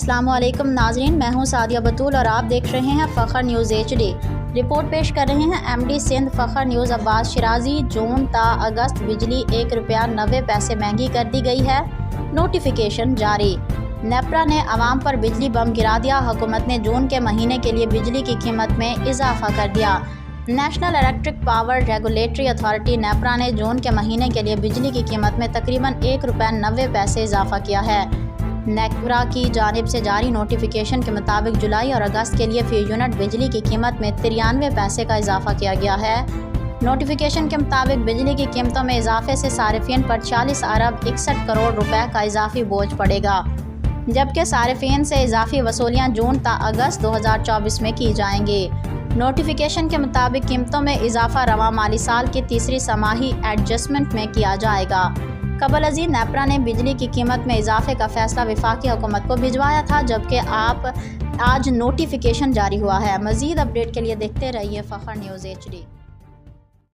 अस्सलामुअलैकुम नाजरीन, मैं हूं सादिया बतूल और आप देख रहे हैं फ़खर न्यूज़ HD। रिपोर्ट पेश कर रहे हैं MD सिंध फ़खर न्यूज़ अब्बास शिराजी। जून ता अगस्त बिजली ₹1.90 महंगी कर दी गई है। नोटिफिकेशन जारी। नेपरा ने अवाम पर बिजली बम गिरा दिया। हुकूमत ने जून के महीने के लिए बिजली की कीमत में इजाफा कर दिया। National electric power regulatory authority NEPRA ने जून के महीने के लिए बिजली की कीमत में तकरीबन ₹1.90 इजाफा किया है। नेपरा की जानिब से जारी नोटिफिकेशन के मुताबिक जुलाई और अगस्त के लिए फी यूनिट बिजली की कीमत में 93 पैसे का इजाफा किया गया है। नोटिफिकेशन के मुताबिक बिजली की कीमतों में इजाफे से सारिफिन पर 40 अरब 61 करोड़ रुपए का इजाफी बोझ पड़ेगा, जबकि सारिफिन से इजाफी वसूलियाँ जून ता अगस्त 2024 में की जाएंगी। नोटिफिकेशन के मुताबिक कीमतों में इजाफा रवा माली साल की तीसरी समाही एडजस्टमेंट में किया जाएगा। कबल अज़ीज़ नेपरा ने बिजली की कीमत में इजाफे का फैसला वफाकी हुकूमत को भिजवाया था, जबकि आज नोटिफिकेशन जारी हुआ है। मज़ीद अपडेट के लिए देखते रहिए फ़खर न्यूज़ HD।